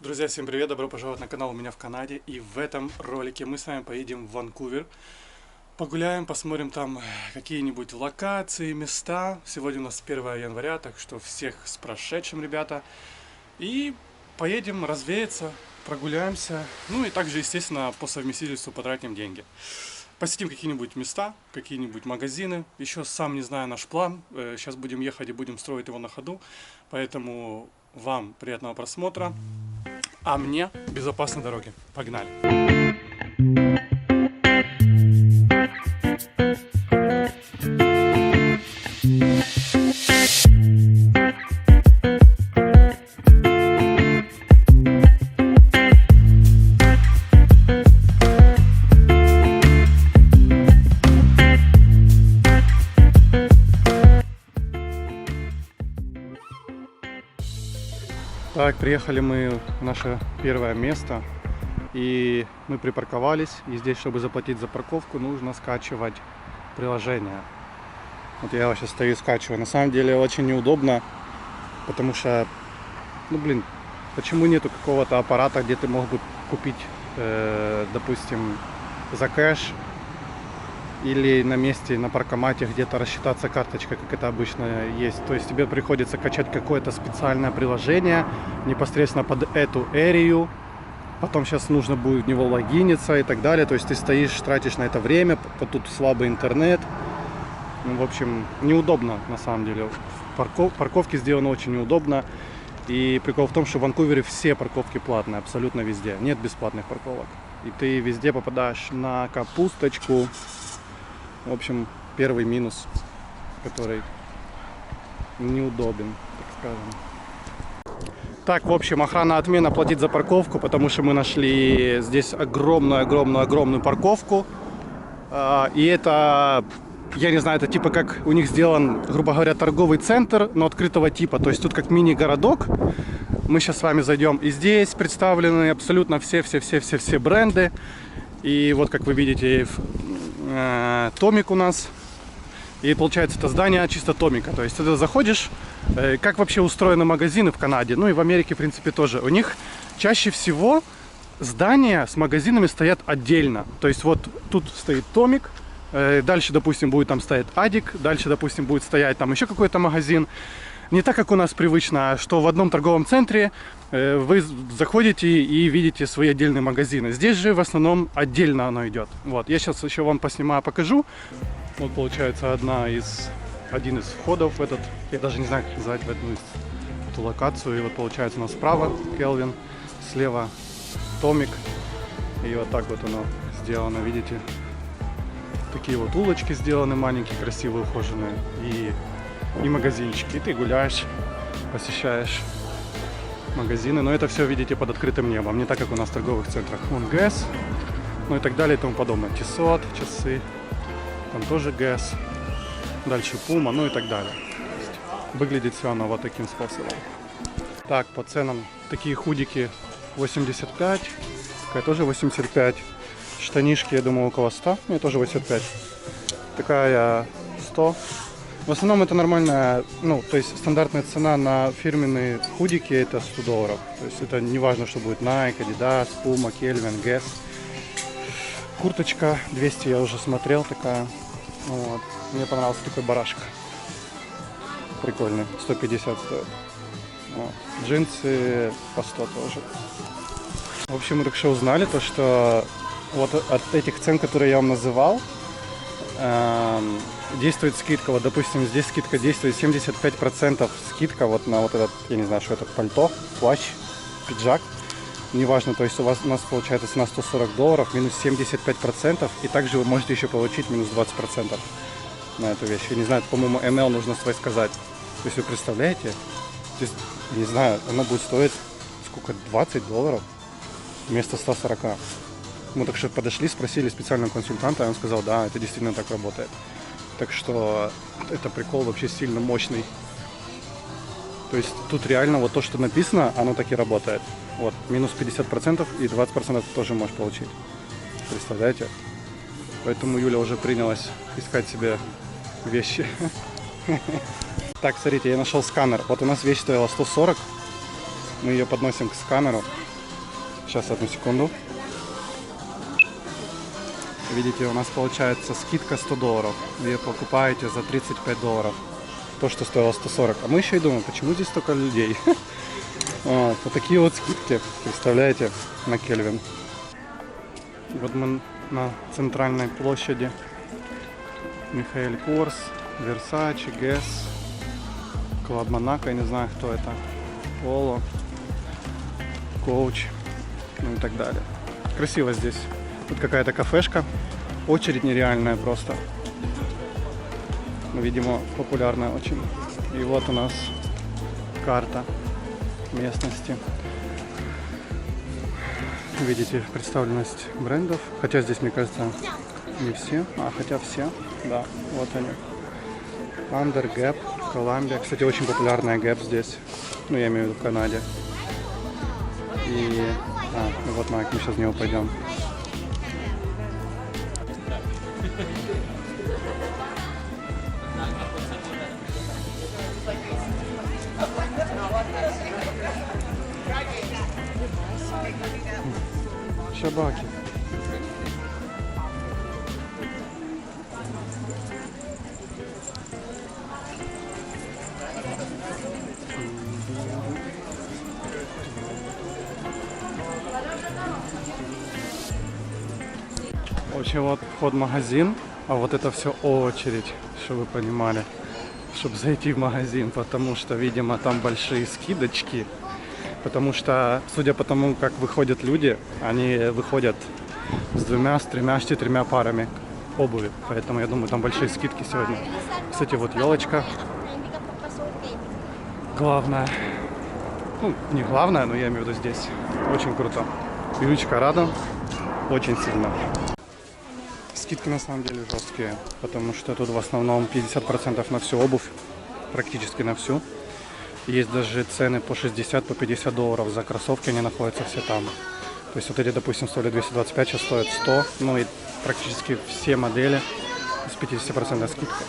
Друзья, всем привет, добро пожаловать на канал у меня в Канаде. И в этом ролике мы с вами поедем в Ванкувер. Погуляем, посмотрим там какие-нибудь локации, места. Сегодня у нас 1 января, так что всех с прошедшим, ребята. И поедем развеяться, прогуляемся. Ну и также, естественно, по совместительству потратим деньги. Посетим какие-нибудь места, какие-нибудь магазины. Еще сам не знаю наш план. Сейчас будем ехать и будем строить его на ходу. Поэтому вам приятного просмотра. А мне безопасной дороги. Погнали! Так, приехали мы в наше первое место, и мы припарковались, и здесь, чтобы заплатить за парковку, нужно скачивать приложение. Вот я сейчас стою и скачиваю. На самом деле очень неудобно, потому что, почему нету какого-то аппарата, где ты мог бы купить, допустим, за кэш, или на месте, на паркомате где-то рассчитаться карточкой, как это обычно есть. То есть тебе приходится качать какое-то специальное приложение непосредственно под эту эрию. Потом сейчас нужно будет в него логиниться и так далее. То есть ты стоишь, тратишь на это время, тут слабый интернет. Ну, в общем, неудобно на самом деле. Парковки сделаны очень неудобно. И прикол в том, что в Ванкувере все парковки платные, абсолютно везде. Нет бесплатных парковок. И ты везде попадаешь на капусточку. В общем, первый минус, который неудобен, так скажем. Так, в общем, охрана отмена платить за парковку, потому что мы нашли здесь огромную парковку. И это, я не знаю, это типа как у них сделан, грубо говоря, торговый центр, но открытого типа. То есть тут как мини-городок. Мы сейчас с вами зайдем, и здесь представлены абсолютно все бренды. И вот, как вы видите, Томик у нас. И получается, это здание чисто Томика. То есть ты заходишь, как вообще устроены магазины в Канаде, ну и в Америке, в принципе, тоже. У них чаще всего здания с магазинами стоят отдельно. То есть вот тут стоит Томик, дальше, допустим, будет там стоять Адик, дальше, допустим, будет стоять там еще какой-то магазин. Не так, как у нас привычно, что в одном торговом центре вы заходите и видите свои отдельные магазины. Здесь же в основном отдельно оно идет. Вот, я сейчас еще вам поснимаю, покажу. Вот получается один из входов в этот, я даже не знаю, как назвать, в эту локацию. И вот получается у нас справа Келвин, слева Томик. И вот так вот оно сделано, видите. Такие вот улочки сделаны, маленькие, красивые, ухоженные. И магазинчики. И ты гуляешь, посещаешь магазины. Но это все, видите, под открытым небом. Не так, как у нас в торговых центрах. Вон ГЭС, ну и так далее и тому подобное. Тисот, часы. Там тоже ГЭС. Дальше Пума, ну и так далее. Выглядит все оно вот таким способом. Так, по ценам такие худики 85. Такая тоже 85. Штанишки, я думаю, около 100. Мне тоже 85. Такая 100. В основном это нормальная, то есть стандартная цена на фирменные худики это $100. То есть это не важно, что будет Nike, Adidas, Puma, Kelvin, Guess. Курточка 200 я уже смотрел, такая. Вот. Мне понравился такой барашек. Прикольный, 150 стоит. Вот. Джинсы по 100 тоже. В общем, мы только что узнали то, что вот от этих цен, которые я вам называл, действует скидка. Вот, допустим, здесь скидка действует 75% скидка вот на вот этот, я не знаю, что это, пальто, плащ, пиджак. Неважно, то есть у нас получается цена $140, минус 75%. И также вы можете еще получить минус 20% на эту вещь. Я не знаю, по-моему, ML нужно свой сказать. То есть вы представляете? То есть, не знаю, она будет стоить сколько? $20 вместо 140. Мы так что подошли, спросили специального консультанта, и он сказал, да, это действительно так работает. Так что это прикол вообще сильно мощный. То есть тут реально вот то, что написано, оно так и работает. Вот, минус 50% и 20% тоже можешь получить. Представляете? Поэтому Юля уже принялась искать себе вещи. Так, смотрите, я нашел сканер. Вот у нас вещь стоила 140. Мы ее подносим к сканеру. Сейчас, одну секунду. Видите, у нас получается скидка $100. Вы покупаете за $35. То, что стоило 140. А мы еще и думаем, почему здесь столько людей? Вот такие вот скидки, представляете, на Кельвин. Вот мы на центральной площади. Михаэль Корс, Версачи, Гэс, Клаб Монако, я не знаю, кто это. Поло, Коуч, ну и так далее. Красиво здесь. Тут какая-то кафешка. Очередь нереальная просто. Ну, видимо, популярная очень. И вот у нас карта местности. Видите представленность брендов. Хотя здесь, мне кажется, не все. Хотя все. Да, вот они. Under, Gap, Columbia. Кстати, очень популярная Gap здесь. Ну, я имею в виду в Канаде. И... ну вот Nike, мы сейчас в него пойдем. Собаки. В общем, вот вход в магазин, а вот это все очередь, чтобы вы понимали, чтобы зайти в магазин, потому что, видимо, там большие скидочки. Потому что, судя по тому, как выходят люди, они выходят с 2, с 3, с 4 парами обуви. Поэтому я думаю, там большие скидки сегодня. Кстати, вот елочка. Главное. Ну, не главное, но я имею в виду здесь. Очень круто. Юлечка рада. Очень сильно. Скидки на самом деле жесткие. Потому что тут в основном 50% на всю обувь. Практически на всю. Есть даже цены по 60, по $50 за кроссовки, они находятся все там. То есть вот эти, допустим, стоили 225, сейчас стоят 100. Ну и практически все модели с 50% скидкой.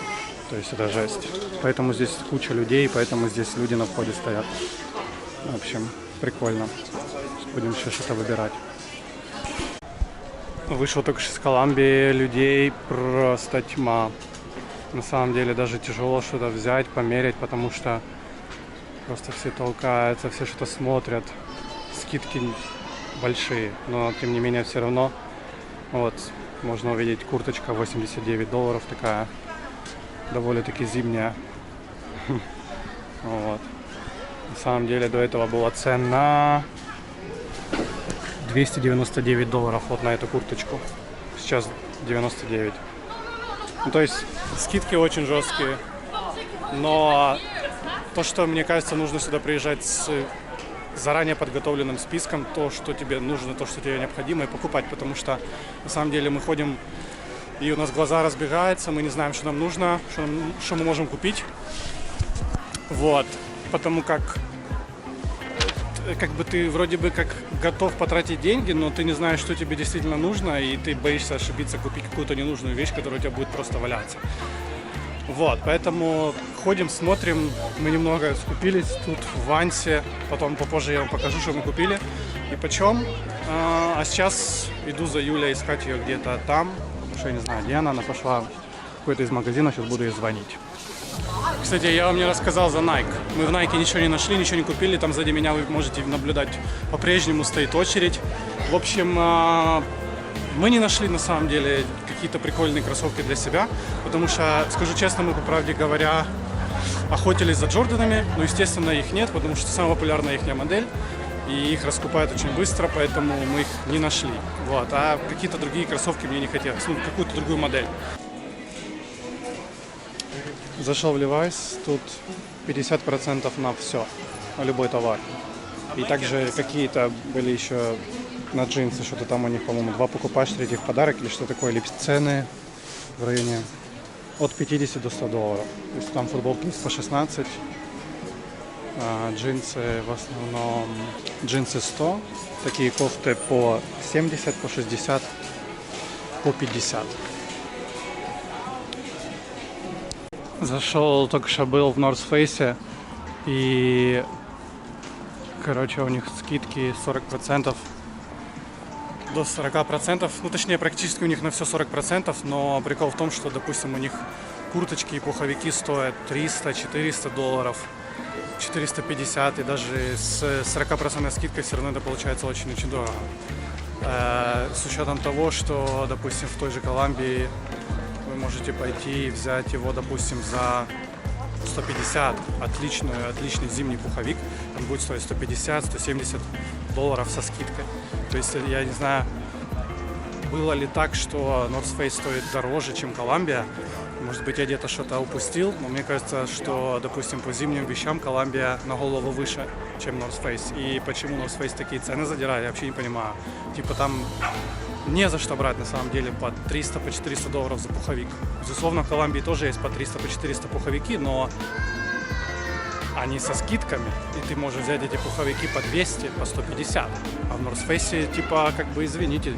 То есть это жесть. Поэтому здесь куча людей, поэтому здесь люди на входе стоят. В общем, прикольно. Будем еще что-то выбирать. Вышел только что из Колумбии, людей просто тьма. На самом деле даже тяжело что-то взять, померить, потому что просто все толкаются, все что-то смотрят. Скидки большие, но тем не менее все равно. Вот, можно увидеть курточка $89, такая довольно-таки зимняя. Вот. На самом деле до этого была цена $299 вот на эту курточку. Сейчас 99. Ну, то есть скидки очень жесткие. Но то, что, мне кажется, нужно сюда приезжать с заранее подготовленным списком, то, что тебе нужно, то, что тебе необходимо, и покупать. Потому что, на самом деле, мы ходим, и у нас глаза разбегаются, мы не знаем, что нам нужно, что мы можем купить. Вот. Потому как бы ты вроде бы как готов потратить деньги, но ты не знаешь, что тебе действительно нужно, и ты боишься ошибиться, купить какую-то ненужную вещь, которая у тебя будет просто валяться. Вот, поэтому ходим, смотрим, мы немного скупились тут в Вансе, потом попозже я вам покажу, что мы купили и почем. А сейчас иду за Юлей искать ее где-то там, потому что я не знаю, где она пошла в какой-то из магазинов, сейчас буду ей звонить. Кстати, я вам не рассказал за Nike. Мы в Nike ничего не нашли, ничего не купили, там сзади меня вы можете наблюдать, по-прежнему стоит очередь. В общем, мы не нашли на самом деле какие-то прикольные кроссовки для себя, потому что, скажу честно, мы, по правде говоря, охотились за Джорданами, но, естественно, их нет, потому что самая популярная их модель, и их раскупают очень быстро, поэтому мы их не нашли. Вот. А какие-то другие кроссовки мне не хотелось, ну, какую-то другую модель. Зашел в Levi's, тут 50% на все, на любой товар. И также какие-то были еще на джинсы, что-то там у них, по-моему, 2 покупаешь, 3 в подарок или что такое. Либо цены в районе от 50 до $100. То есть там футболки есть по 16, а джинсы в основном джинсы 100, такие кофты по 70, по 60, по 50. Зашел, только что был в North Face, и, короче, у них скидки 40%. до 40%. Ну, точнее, практически у них на все 40%, но прикол в том, что, допустим, у них курточки и пуховики стоят $300-400, 450, и даже с 40% скидкой все равно это получается очень-очень дорого. С учетом того, что, допустим, в той же Колумбии вы можете пойти и взять его, допустим, за 150, отличный зимний пуховик, он будет стоить $150-170 со скидкой. То есть я не знаю, было ли так, что North Face стоит дороже, чем Колумбия. Может быть, я где-то что-то упустил, но мне кажется, что, допустим, по зимним вещам Колумбия на голову выше, чем North Face. И почему North Face такие цены задирает, я вообще не понимаю. Типа там не за что брать на самом деле по $300-400 за пуховик. Безусловно, в Колумбии тоже есть по 300-400 пуховики, но они со скидками, и ты можешь взять эти пуховики по 200, по 150. А в North Face, типа, как бы, извините,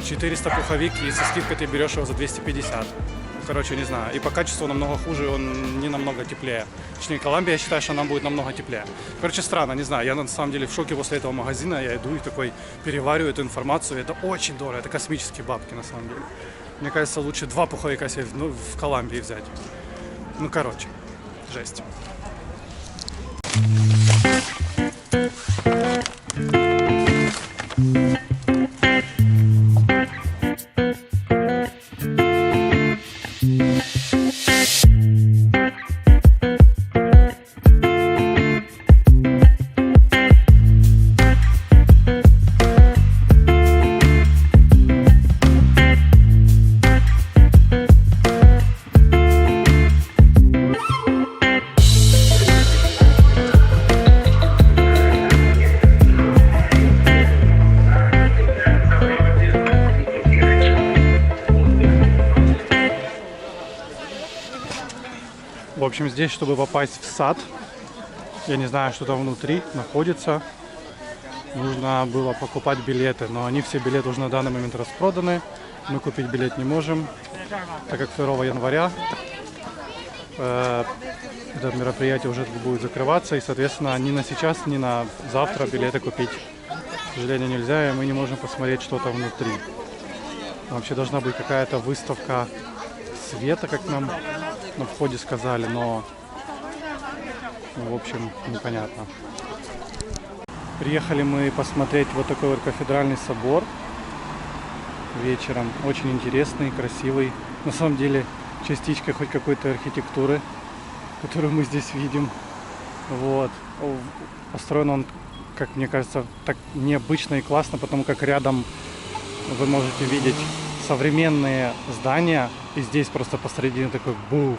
400 пуховик, и со скидкой ты берешь его за 250. Короче, не знаю. И по качеству намного хуже, он не намного теплее. Точнее, Колумбия, я считаю, что она будет намного теплее. Короче, странно, не знаю. Я на самом деле в шоке после этого магазина. Я иду и такой перевариваю эту информацию. Это очень дорого. Это космические бабки, на самом деле. Мне кажется, лучше 2 пуховика себе в Колумбии взять. Ну, короче, жесть. В общем, здесь, чтобы попасть в сад, я не знаю, что там внутри находится, нужно было покупать билеты, но они все билеты уже на данный момент распроданы. Мы купить билет не можем, так как 2 января это мероприятие уже будет закрываться, и, соответственно, ни на сейчас, ни на завтра билеты купить, к сожалению, нельзя, и мы не можем посмотреть, что там внутри. Вообще должна быть какая-то выставка света, как нам на входе сказали, но, в общем, непонятно. Приехали мы посмотреть вот такой вот кафедральный собор вечером. Очень интересный, красивый. На самом деле, частичка хоть какой-то архитектуры, которую мы здесь видим. Вот. Построен он, как мне кажется, так необычно и классно, потому как рядом вы можете видеть современные здания, и здесь просто посередине такой бух,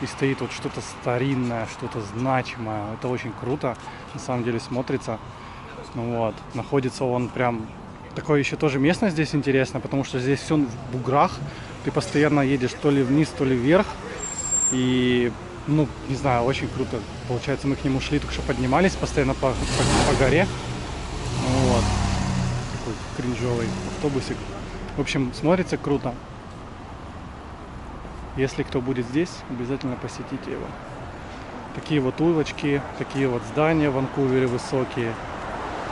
и стоит вот что-то старинное, что-то значимое. Это очень круто, на самом деле смотрится. Вот. Находится он прям... Такое еще тоже местность здесь интересно, потому что здесь все в буграх. Ты постоянно едешь то ли вниз, то ли вверх. И, ну, не знаю, очень круто. Получается, мы к нему шли, только что поднимались постоянно по горе. Вот. Такой кринжовый автобусик. В общем, смотрится круто. Если кто будет здесь, обязательно посетите его. Такие вот улочки, такие вот здания в Ванкувере высокие.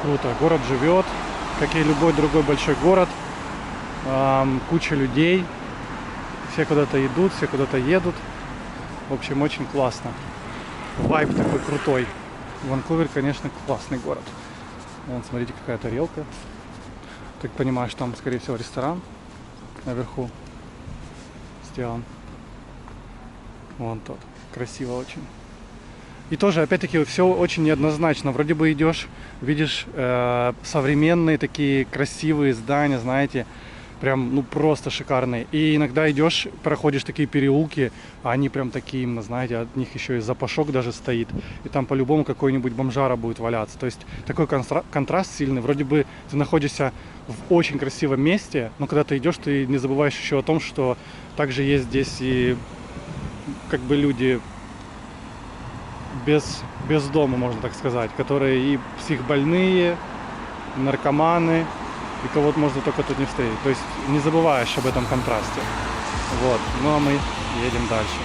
Круто. Город живет, как и любой другой большой город. Куча людей. Все куда-то идут, все куда-то едут. В общем, очень классно. Вайб такой крутой. Ванкувер, конечно, классный город. Вон, смотрите, какая тарелка. Так понимаешь, там, скорее всего, ресторан наверху сделан. Вон тот. Красиво очень. И тоже, опять-таки, все очень неоднозначно. Вроде бы идешь, видишь современные такие красивые здания, знаете, прям, ну, просто шикарные. И иногда идешь, проходишь такие переулки, а они прям такие, именно, знаете, от них еще и запашок даже стоит. И там по-любому какой-нибудь бомжара будет валяться. То есть такой контраст сильный. Вроде бы ты находишься в очень красивом месте, но когда ты идешь, ты не забываешь еще о том, что также есть здесь и как бы люди без дома, можно так сказать, которые и психбольные, наркоманы, и кого-то можно только тут не встретить. То есть не забываешь об этом контрасте. Вот. Ну а мы едем дальше.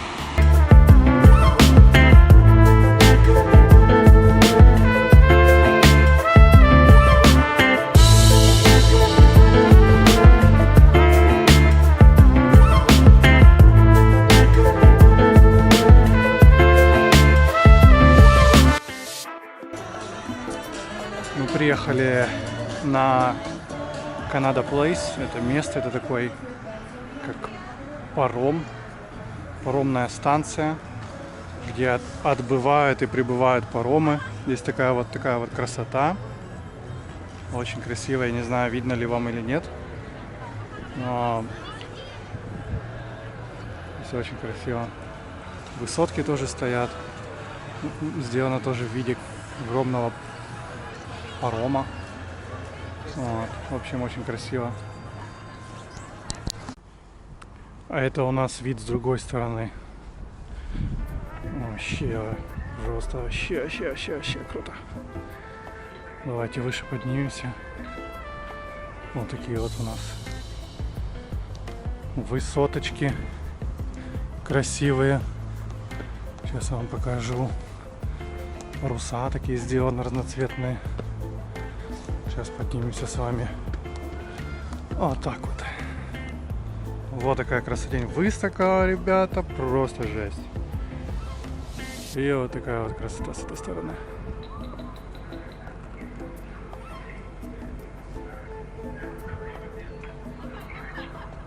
приехали на Canada Place. Это место, это такой как паром, паромная станция, где отбывают и прибывают паромы. Здесь такая вот красота. Очень красиво, я не знаю, видно ли вам или нет. Но здесь очень красиво. Высотки тоже стоят. Сделано тоже в виде огромного парома. Вот. В общем, очень красиво. А это у нас вид с другой стороны. Вообще просто вообще круто. Давайте выше поднимемся. Вот такие вот у нас высоточки красивые. Сейчас я вам покажу. Паруса такие сделаны разноцветные. Сейчас поднимемся с вами. Вот так вот. Вот такая красотень. Выставка, ребята, просто жесть. И вот такая вот красота с этой стороны.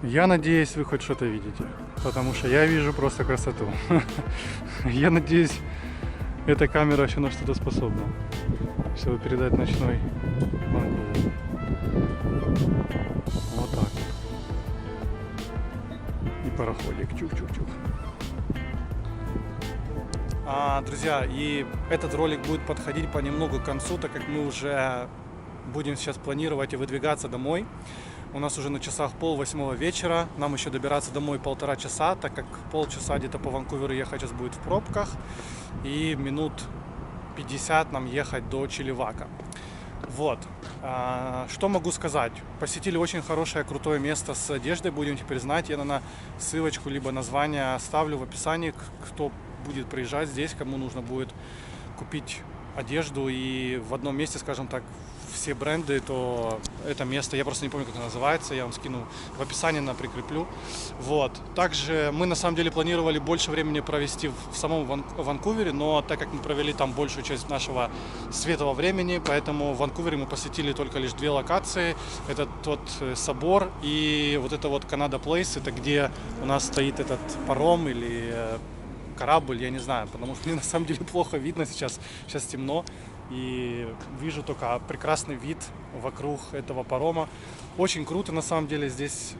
Я надеюсь, вы хоть что-то видите, потому что я вижу просто красоту. Я надеюсь, эта камера еще на что-то способна, чтобы передать ночной Ванкувер. Вот так. И пароходик. Чук-чук-чук. Друзья, и этот ролик будет подходить понемногу к концу, так как мы уже будем сейчас планировать и выдвигаться домой. У нас уже на часах 7:30 вечера. Нам еще добираться домой 1,5 часа, так как полчаса где-то по Ванкуверу ехать сейчас будет в пробках. И минут 50 нам ехать до Чилевака. Вот. Что могу сказать? Посетили очень хорошее, крутое место с одеждой. Будем теперь знать. Я, наверное, ссылочку либо название оставлю в описании, кто будет приезжать здесь, кому нужно будет купить одежду и в одном месте, скажем так, все бренды, то это место, я просто не помню, как это называется, я вам скину в описании, прикреплю. Вот. Также мы на самом деле планировали больше времени провести в самом Ванкувере, но так как мы провели там большую часть нашего светлого времени, поэтому в Ванкувере мы посетили только лишь 2 локации. Это тот собор и вот это вот Canada Place, это где у нас стоит этот паром или корабль, я не знаю, потому что мне на самом деле плохо видно сейчас темно. И вижу только прекрасный вид вокруг этого парома. Очень круто на самом деле здесь.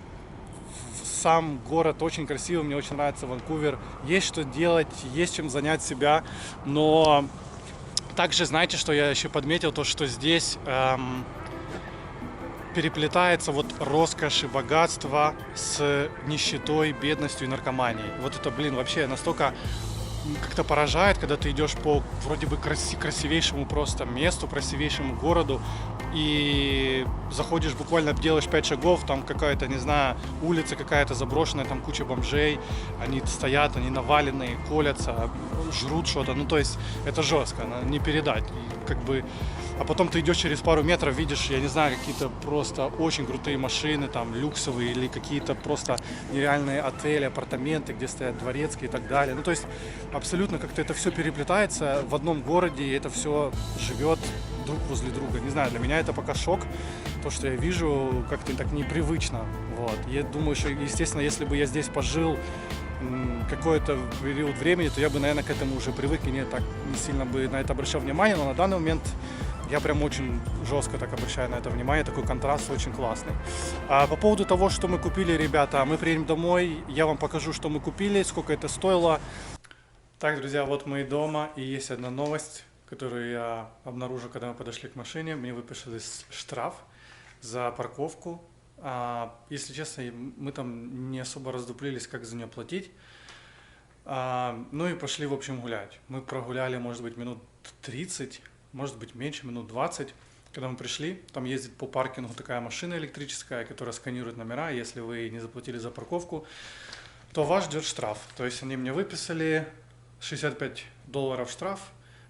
Сам город очень красивый, мне очень нравится Ванкувер. Есть что делать, есть чем занять себя. Но также, знаете, что я еще подметил, то что здесь переплетается вот роскошь и богатство с нищетой, бедностью и наркоманией. Вот это, вообще настолько как-то поражает, когда ты идешь по вроде бы красивейшему просто месту, красивейшему городу, и заходишь, буквально делаешь 5 шагов, там какая-то, не знаю, улица какая-то заброшенная, там куча бомжей, они стоят, они наваленные, колятся, жрут что-то, ну то есть это жестко, не передать, и, как бы. А потом ты идешь через пару метров, видишь, я не знаю, какие-то просто очень крутые машины, там, люксовые или какие-то просто нереальные отели, апартаменты, где стоят дворецкие и так далее. Ну, то есть абсолютно как-то это все переплетается в одном городе, и это все живет друг возле друга. Не знаю, для меня это пока шок, то, что я вижу, как-то так непривычно. Вот. Я думаю, что, естественно, если бы я здесь пожил какой-то период времени, то я бы, наверное, к этому уже привык и не сильно бы на это обращал внимание, но на данный момент я прям очень жестко так обращаю на это внимание, такой контраст очень классный. По поводу того, что мы купили, ребята, мы приедем домой, я вам покажу, что мы купили, сколько это стоило. Так, друзья, вот мы и дома, и есть одна новость, которую я обнаружил, когда мы подошли к машине. Мне выписали штраф за парковку. Если честно, мы там не особо раздуплились, как за нее платить. Ну и пошли, в общем, гулять. Мы прогуляли, может быть, минут 30, может быть, меньше, минут 20. Когда мы пришли, там ездит по паркингу такая машина электрическая, которая сканирует номера. Если вы не заплатили за парковку, то вас ждет штраф. То есть они мне выписали $65 штраф,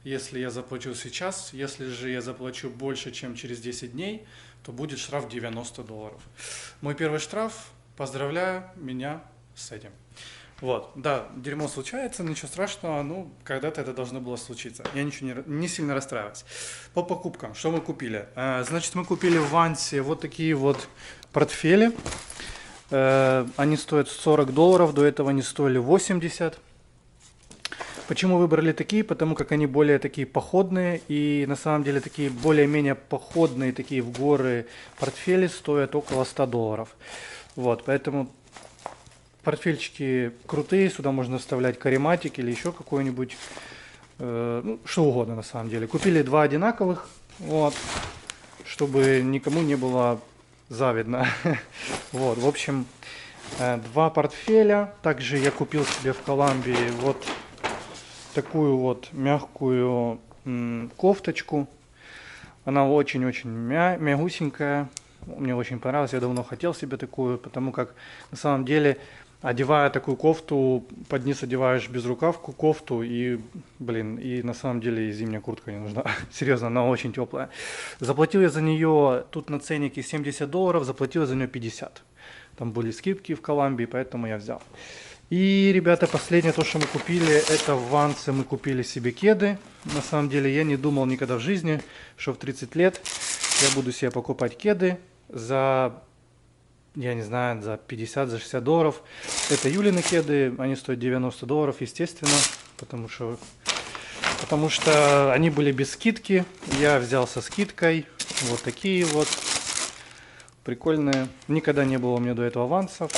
если я заплачу сейчас. Если же я заплачу больше, чем через 10 дней, то будет штраф $90. Мой первый штраф. Поздравляю меня с этим. Вот, да, дерьмо случается, ничего страшного, ну, когда-то это должно было случиться. Я ничего не сильно расстраиваюсь. По покупкам, что мы купили? Значит, мы купили в Вансе вот такие вот портфели. Они стоят $40, до этого они стоили 80. Почему выбрали такие? Потому как они более такие походные, и на самом деле такие более-менее походные, такие в горы портфели стоят около $100. Вот, поэтому портфельчики крутые, сюда можно вставлять карематик или еще какой-нибудь, ну, что угодно на самом деле. Купили два одинаковых, вот, чтобы никому не было завидно. Вот, в общем, два портфеля. Также я купил себе в Колумбии вот такую вот мягкую кофточку. Она очень-очень мягусенькая. Мне очень понравилось. Я давно хотел себе такую, потому как на самом деле, одевая такую кофту, под низ одеваешь безрукавку кофту, и, блин, и на самом деле и зимняя куртка не нужна. Серьезно, она очень теплая. Заплатил я за нее, тут на ценнике $70, заплатил я за нее 50. Там были скидки в Колумбии, поэтому я взял. И, ребята, последнее то, что мы купили, это в Вансе мы купили себе кеды. На самом деле я не думал никогда в жизни, что в 30 лет я буду себе покупать кеды за, я не знаю, за 50, за $60. Это Юлины кеды, они стоят $90, естественно, потому что они были без скидки. Я взял со скидкой вот такие вот прикольные. Никогда не было у меня до этого Вансов.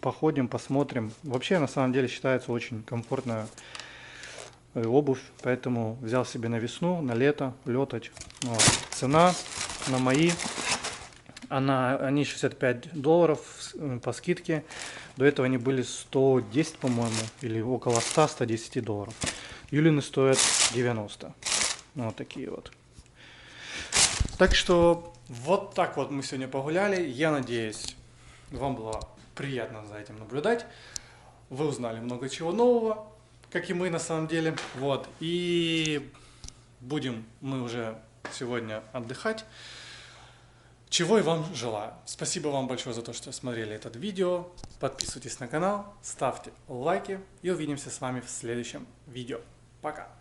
Походим, посмотрим. Вообще, на самом деле, считается очень комфортная обувь, поэтому взял себе на весну, на лето, летать. Вот. Цена на мои, они $65 по скидке. До этого они были 110, по-моему, или около $100-110. Юлины стоят 90. Вот такие вот. Так что вот так вот мы сегодня погуляли. Я надеюсь, вам было приятно за этим наблюдать. Вы узнали много чего нового, как и мы на самом деле. Вот. И будем мы уже сегодня отдыхать. Чего и вам желаю. Спасибо вам большое за то, что смотрели это видео. Подписывайтесь на канал, ставьте лайки и увидимся с вами в следующем видео. Пока!